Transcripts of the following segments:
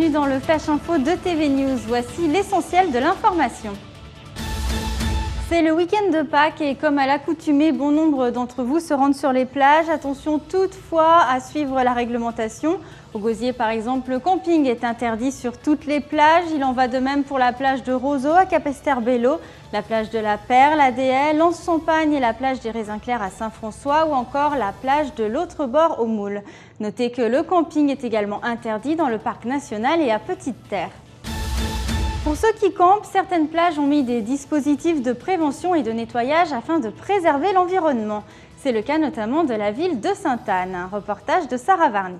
bienvenue dans le Flash Info de TV News. Voici l'essentiel de l'information. C'est le week-end de Pâques et comme à l'accoutumée, bon nombre d'entre vous se rendent sur les plages. Attention toutefois à suivre la réglementation. Au Gosier par exemple, le camping est interdit sur toutes les plages. Il en va de même pour la plage de Roseau à Capesterre-Belle-Eau, la plage de la Perle à Déel, Lens-Champagne et la plage des Raisins Clairs à Saint-François ou encore la plage de l'autre bord au Moule. Notez que le camping est également interdit dans le parc national et à Petite-Terre. Pour ceux qui campent, certaines plages ont mis des dispositifs de prévention et de nettoyage afin de préserver l'environnement. C'est le cas notamment de la ville de Sainte-Anne. Un reportage de Sarah Varny.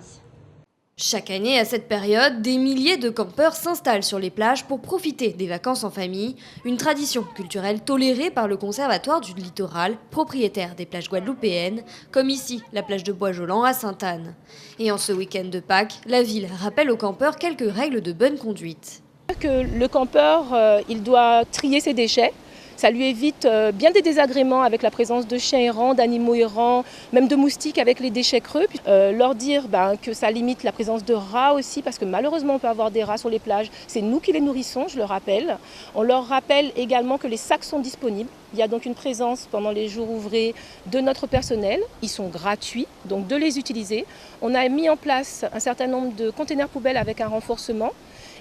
Chaque année, à cette période, des milliers de campeurs s'installent sur les plages pour profiter des vacances en famille, une tradition culturelle tolérée par le Conservatoire du Littoral, propriétaire des plages guadeloupéennes, comme ici, la plage de Bois-Jolant à Sainte-Anne. Et en ce week-end de Pâques, la ville rappelle aux campeurs quelques règles de bonne conduite. Que le campeur, il doit trier ses déchets. Ça lui évite bien des désagréments avec la présence de chiens errants, d'animaux errants, même de moustiques avec les déchets creux. Leur dire que ça limite la présence de rats aussi, parce que malheureusement on peut avoir des rats sur les plages. C'est nous qui les nourrissons, je le rappelle. On leur rappelle également que les sacs sont disponibles. Il y a donc une présence pendant les jours ouvrés de notre personnel. Ils sont gratuits, donc de les utiliser. On a mis en place un certain nombre de containers poubelles avec un renforcement.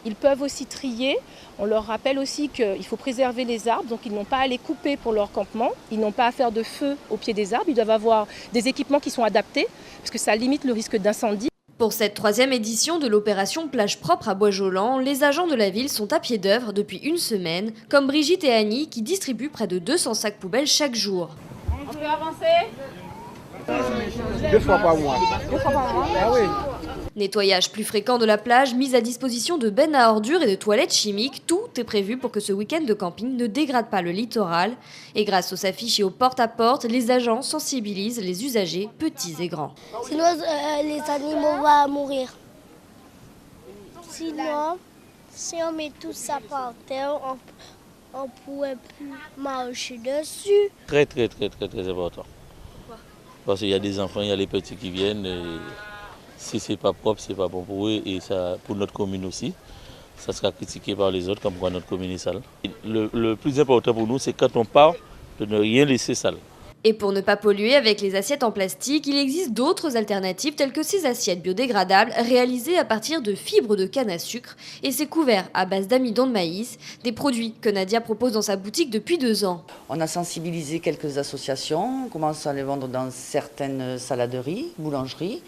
Ils peuvent aussi trier. On leur rappelle aussi qu'il faut préserver les arbres, donc ils n'ont pas à les couper pour leur campement. Ils n'ont pas à faire de feu au pied des arbres. Ils doivent avoir des équipements qui sont adaptés, parce que ça limite le risque d'incendie. Pour cette 3e édition de l'opération Plage propre à Bois-Jolant, les agents de la ville sont à pied d'œuvre depuis une semaine, comme Brigitte et Annie qui distribuent près de 200 sacs poubelles chaque jour. On peut avancer ? 2 fois par mois. 2 fois par mois ? Ah oui. Nettoyage plus fréquent de la plage, mise à disposition de bennes à ordures et de toilettes chimiques, tout est prévu pour que ce week-end de camping ne dégrade pas le littoral. Et grâce aux affiches et au porte-à-porte, les agents sensibilisent les usagers, petits et grands. Sinon, les animaux vont mourir. Sinon, si on met tout ça par terre, on ne pourrait plus marcher dessus. Très important. Parce qu'il y a des enfants, il y a les petits qui viennent. Et si ce n'est pas propre, ce n'est pas bon pour eux. Et ça, pour notre commune aussi, ça sera critiqué par les autres, comme quoi notre commune est sale. Le plus important pour nous, c'est quand on part, de ne rien laisser sale. Et pour ne pas polluer avec les assiettes en plastique, il existe d'autres alternatives telles que ces assiettes biodégradables réalisées à partir de fibres de canne à sucre et ces couverts à base d'amidon de maïs, des produits que Nadia propose dans sa boutique depuis 2 ans. On a sensibilisé quelques associations, on commence à les vendre dans certaines saladeries, boulangeries.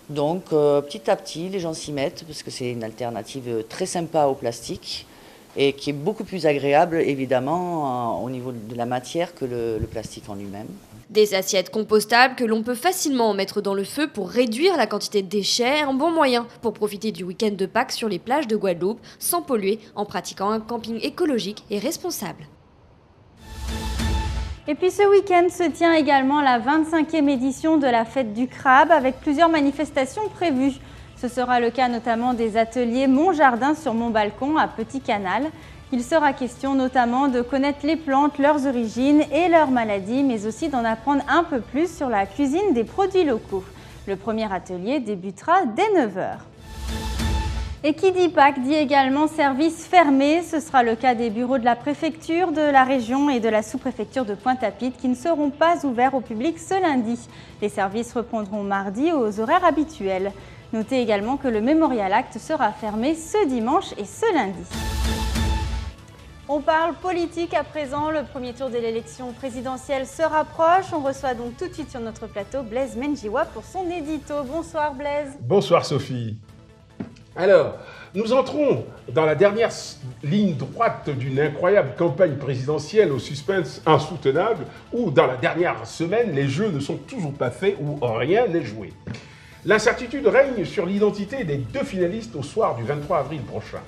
Donc petit à petit, les gens s'y mettent parce que c'est une alternative très sympa au plastique et qui est beaucoup plus agréable évidemment au niveau de la matière que le plastique en lui-même. Des assiettes compostables que l'on peut facilement mettre dans le feu pour réduire la quantité de déchets, un bon moyen pour profiter du week-end de Pâques sur les plages de Guadeloupe sans polluer en pratiquant un camping écologique et responsable. Et puis ce week-end se tient également la 25e édition de la Fête du Crabe avec plusieurs manifestations prévues. Ce sera le cas notamment des ateliers Mon Jardin sur mon balcon à Petit Canal. Il sera question notamment de connaître les plantes, leurs origines et leurs maladies, mais aussi d'en apprendre un peu plus sur la cuisine des produits locaux. Le premier atelier débutera dès 9h. Et qui dit Pâques dit également service fermé. Ce sera le cas des bureaux de la préfecture, de la région et de la sous-préfecture de Pointe-à-Pitre qui ne seront pas ouverts au public ce lundi. Les services reprendront mardi aux horaires habituels. Notez également que le Mémorial Act sera fermé ce dimanche et ce lundi. On parle politique à présent. Le premier tour de l'élection présidentielle se rapproche. On reçoit donc tout de suite sur notre plateau Blaise Menjiwa pour son édito. Bonsoir Blaise. Bonsoir Sophie. Alors, nous entrons dans la dernière ligne droite d'une incroyable campagne présidentielle au suspense insoutenable où, dans la dernière semaine, les jeux ne sont toujours pas faits ou rien n'est joué. L'incertitude règne sur l'identité des 2 finalistes au soir du 23 avril prochain.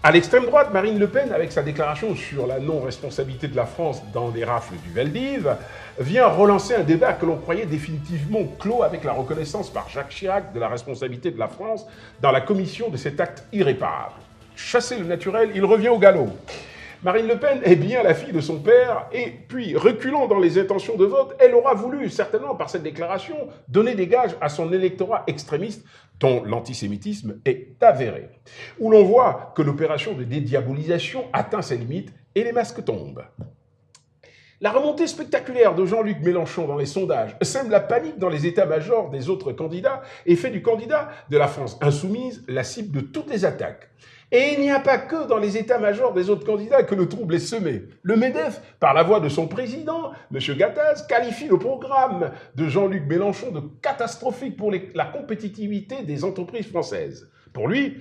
À l'extrême droite, Marine Le Pen, avec sa déclaration sur la non-responsabilité de la France dans les rafles du Veldiv, vient relancer un débat que l'on croyait définitivement clos avec la reconnaissance par Jacques Chirac de la responsabilité de la France dans la commission de cet acte irréparable. Chasser le naturel, il revient au galop. Marine Le Pen est bien la fille de son père, et puis, reculant dans les intentions de vote, elle aura voulu, certainement par cette déclaration, donner des gages à son électorat extrémiste, dont l'antisémitisme est avéré. Où l'on voit que l'opération de dédiabolisation atteint ses limites et les masques tombent. La remontée spectaculaire de Jean-Luc Mélenchon dans les sondages sème la panique dans les états-majors des autres candidats et fait du candidat de la France insoumise la cible de toutes les attaques. Et il n'y a pas que dans les états-majors des autres candidats que le trouble est semé. Le MEDEF, par la voix de son président, M. Gattaz, qualifie le programme de Jean-Luc Mélenchon de catastrophique pour la compétitivité des entreprises françaises. Pour lui,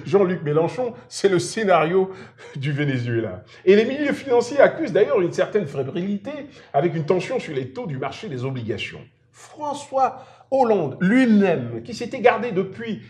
Jean-Luc Mélenchon, c'est le scénario du Venezuela. Et les milieux financiers accusent d'ailleurs une certaine fébrilité avec une tension sur les taux du marché des obligations. François Hollande lui-même, qui s'était gardé depuis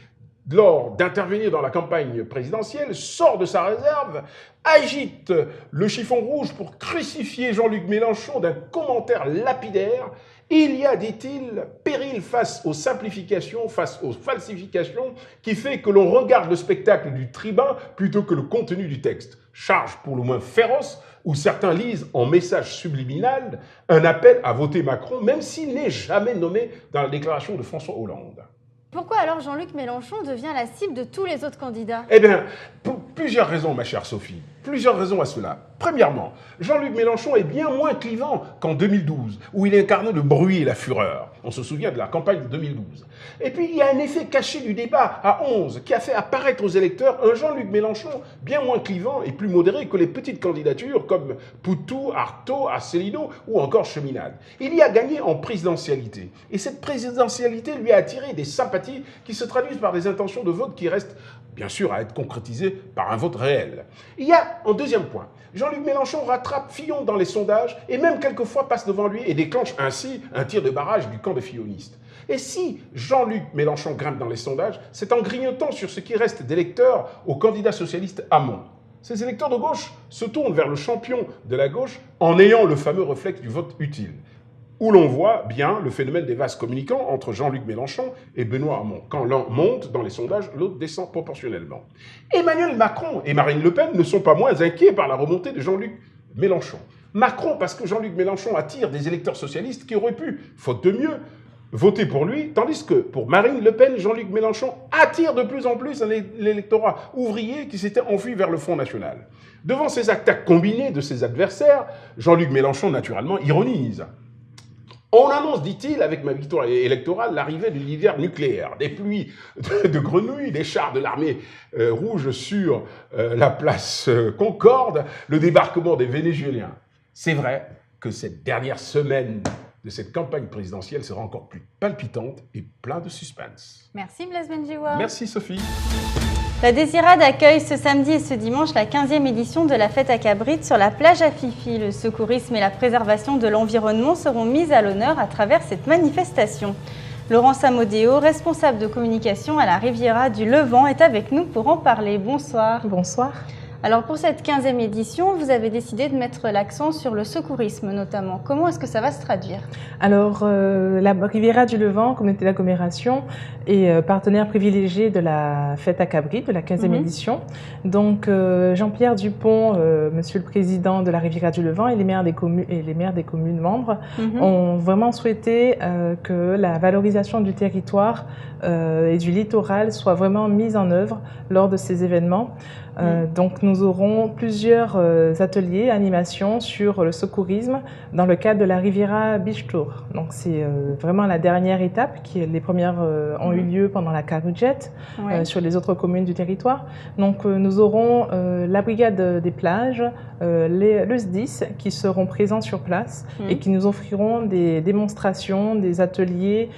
lors d'intervenir dans la campagne présidentielle, sort de sa réserve, agite le chiffon rouge pour crucifier Jean-Luc Mélenchon d'un commentaire lapidaire. Il y a, dit-il, péril face aux simplifications, face aux falsifications, qui fait que l'on regarde le spectacle du tribun plutôt que le contenu du texte. Charge pour le moins féroce, où certains lisent en message subliminal un appel à voter Macron, même s'il n'est jamais nommé dans la déclaration de François Hollande. Pourquoi alors Jean-Luc Mélenchon devient la cible de tous les autres candidats? Eh bien, pour plusieurs raisons, ma chère Sophie. Plusieurs raisons à cela. Premièrement, Jean-Luc Mélenchon est bien moins clivant qu'en 2012, où il incarnait le bruit et la fureur. On se souvient de la campagne de 2012. Et puis, il y a un effet caché du débat à 11 qui a fait apparaître aux électeurs un Jean-Luc Mélenchon bien moins clivant et plus modéré que les petites candidatures comme Poutou, Artaud, Asselineau ou encore Cheminade. Il y a gagné en présidentialité. Et cette présidentialité lui a attiré des sympathies qui se traduisent par des intentions de vote qui restent bien sûr à être concrétisées par un vote réel. Il y a, en deuxième point, Jean-Luc Mélenchon rattrape Fillon dans les sondages et même quelquefois passe devant lui et déclenche ainsi un tir de barrage du camp des fillonistes. Et si Jean-Luc Mélenchon grimpe dans les sondages, c'est en grignotant sur ce qui reste d'électeurs au candidat socialiste Hamon. Ces électeurs de gauche se tournent vers le champion de la gauche en ayant le fameux réflexe du vote utile, où l'on voit bien le phénomène des vases communicants entre Jean-Luc Mélenchon et Benoît Hamon. Quand l'un monte dans les sondages, l'autre descend proportionnellement. Emmanuel Macron et Marine Le Pen ne sont pas moins inquiets par la remontée de Jean-Luc Mélenchon. Macron parce que Jean-Luc Mélenchon attire des électeurs socialistes qui auraient pu, faute de mieux, voter pour lui, tandis que pour Marine Le Pen, Jean-Luc Mélenchon attire de plus en plus l'électorat ouvrier qui s'était enfui vers le Front National. Devant ces attaques combinées de ses adversaires, Jean-Luc Mélenchon naturellement ironise. On annonce, dit-il, avec ma victoire électorale, l'arrivée de l'hiver nucléaire, des pluies de grenouilles, des chars de l'armée rouge sur la place Concorde, le débarquement des Vénézuéliens. C'est vrai que cette dernière semaine de cette campagne présidentielle sera encore plus palpitante et plein de suspense. Merci Blaise Benjiwa. Merci Sophie. La Désirade accueille ce samedi et ce dimanche la 15e édition de la fête à Cabrit sur la plage à Fifi. Le secourisme et la préservation de l'environnement seront mis à l'honneur à travers cette manifestation. Laurent Samodéo, responsable de communication à la Riviera du Levant, est avec nous pour en parler. Bonsoir. Bonsoir. Alors pour cette 15e édition, vous avez décidé de mettre l'accent sur le secourisme notamment. Comment est-ce que ça va se traduire? Alors la Riviera du Levant, communauté d'agglomération, est partenaire privilégié de la fête à Cabrit, de la 15e édition. Donc Jean-Pierre Dupont, monsieur le président de la Riviera du Levant et les maires des communes membres ont vraiment souhaité que la valorisation du territoire et du littoral soit vraiment mise en œuvre lors de ces événements. Donc nous aurons plusieurs ateliers, animations sur le secourisme dans le cadre de la Riviera Beach Tour. Donc c'est vraiment la dernière étape, les premières ont eu lieu pendant la Carujette sur les autres communes du territoire. Donc nous aurons la brigade des plages, le SDIS qui seront présents sur place et qui nous offriront des démonstrations, des ateliers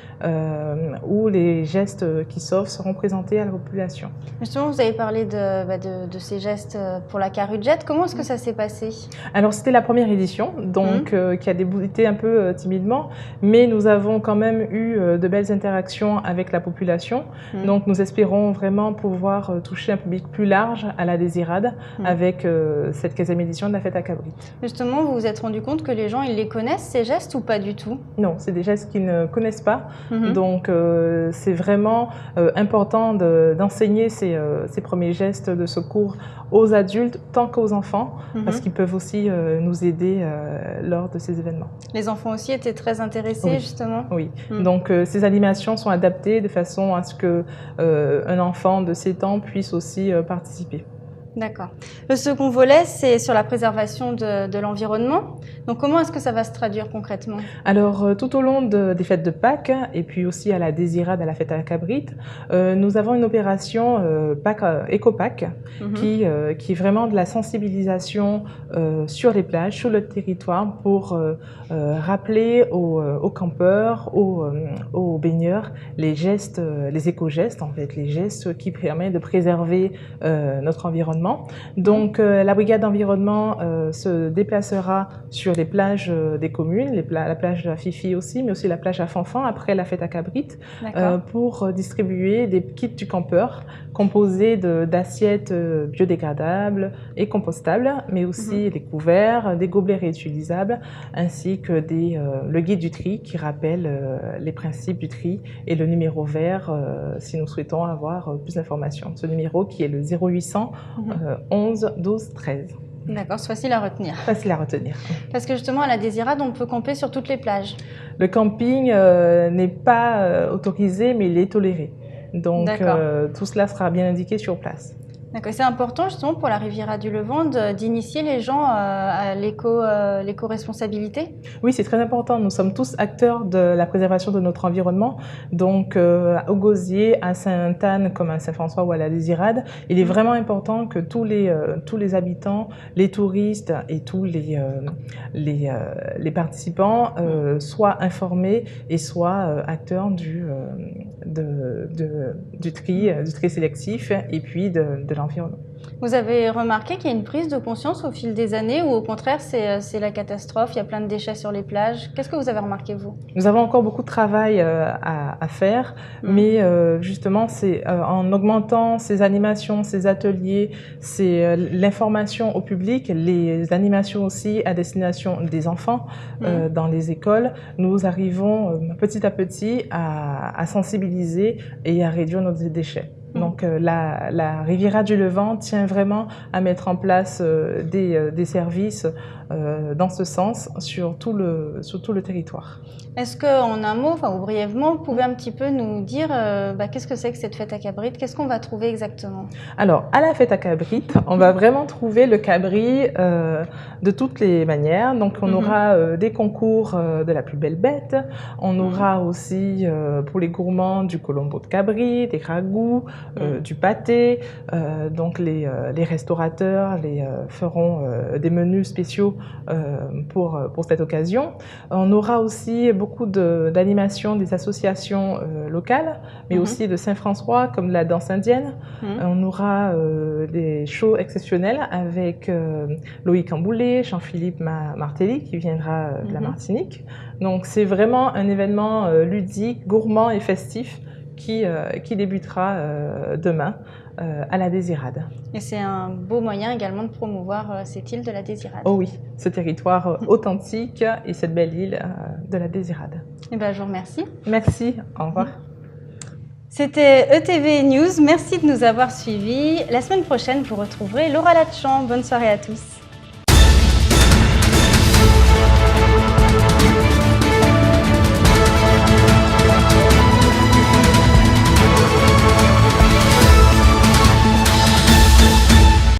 où les gestes qui sauvent seront présentés à la population. Justement, vous avez parlé de ces gestes pour la Carujette. Comment est-ce que ça s'est passé? Alors, c'était la première édition, donc qui a débuté un peu timidement, mais nous avons quand même eu de belles interactions avec la population. Donc, nous espérons vraiment pouvoir toucher un public plus large à la Désirade avec cette 15e édition de la fête à Cabrit. Justement, vous vous êtes rendu compte que les gens, ils les connaissent, ces gestes, ou pas du tout? Non, c'est des gestes qu'ils ne connaissent pas. Donc, c'est vraiment important d'enseigner ces premiers gestes de secours aux aux adultes tant qu'aux enfants, parce qu'ils peuvent aussi nous aider lors de ces événements. Les enfants aussi étaient très intéressés, justement. Oui, donc ces animations sont adaptées de façon à ce qu'un enfant de 7 ans puisse aussi participer. D'accord. Le second volet, c'est sur la préservation de l'environnement. Donc, comment est-ce que ça va se traduire concrètement? Alors, tout au long des fêtes de Pâques et puis aussi à la Désirade, à la fête à la Cabrite, nous avons une opération Éco-Pâques qui est vraiment de la sensibilisation sur les plages, sur le territoire pour rappeler aux campeurs, aux baigneurs les gestes, les éco-gestes en fait, les gestes qui permettent de préserver notre environnement. Donc, la brigade d'environnement se déplacera sur les plages des communes, la plage à Fifi aussi, mais aussi la plage à Fanfan après la fête à Cabrite, pour distribuer des kits du campeur composés d'assiettes biodégradables et compostables, mais aussi des couverts, des gobelets réutilisables, ainsi que le guide du tri qui rappelle les principes du tri et le numéro vert si nous souhaitons avoir plus d'informations. Ce numéro qui est le 0800 11 12 13. D'accord, c'est facile à retenir. Facile à retenir. Parce que justement, à la Désirade, on peut camper sur toutes les plages. Le camping n'est pas autorisé, mais il est toléré. Donc, tout cela sera bien indiqué sur place. D'accord. C'est important justement pour la Riviera du Levant d'initier les gens à l'éco-responsabilité? Oui, c'est très important. Nous sommes tous acteurs de la préservation de notre environnement. Donc, au Gosier, à Sainte-Anne, comme à Saint-François ou à la Désirade, il est vraiment important que tous les habitants, les touristes et tous les participants soient informés et soient acteurs du tri sélectif et puis de l'environnement. Vous avez remarqué qu'il y a une prise de conscience au fil des années ou au contraire c'est la catastrophe, il y a plein de déchets sur les plages? Qu'est-ce que vous avez remarqué vous? Nous avons encore beaucoup de travail à faire, mais justement c'est en augmentant ces animations, ces ateliers, c'est l'information au public, les animations aussi à destination des enfants dans les écoles, nous arrivons petit à petit à sensibiliser et à réduire nos déchets. Donc la Riviera du Levant tient vraiment à mettre en place des services dans ce sens sur tout le territoire. Est-ce qu'en un mot, ou brièvement, vous pouvez un petit peu nous dire qu'est-ce que c'est que cette fête à Cabrite? Qu'est-ce qu'on va trouver exactement? Alors, à la fête à Cabrite, on va vraiment trouver le cabri de toutes les manières. Donc, on aura des concours de la plus belle bête. On aura aussi, pour les gourmands, du colombo de cabri, des ragoûts, du pâté. Donc, les restaurateurs feront des menus spéciaux pour cette occasion. On aura aussi beaucoup d'animations des associations locales, mais aussi de Saint-François, comme la danse indienne. On aura des shows exceptionnels avec Loïc Amboulet, Jean-Philippe Martelly, qui viendra de la Martinique. Donc c'est vraiment un événement ludique, gourmand et festif qui débutera demain à la Désirade. Et c'est un beau moyen également de promouvoir cette île de la Désirade. Oh oui, ce territoire authentique et cette belle île de la Désirade. Eh bien, je vous remercie. Merci, au revoir. C'était ETV News, merci de nous avoir suivis. La semaine prochaine, vous retrouverez Laura Latchamp. Bonne soirée à tous.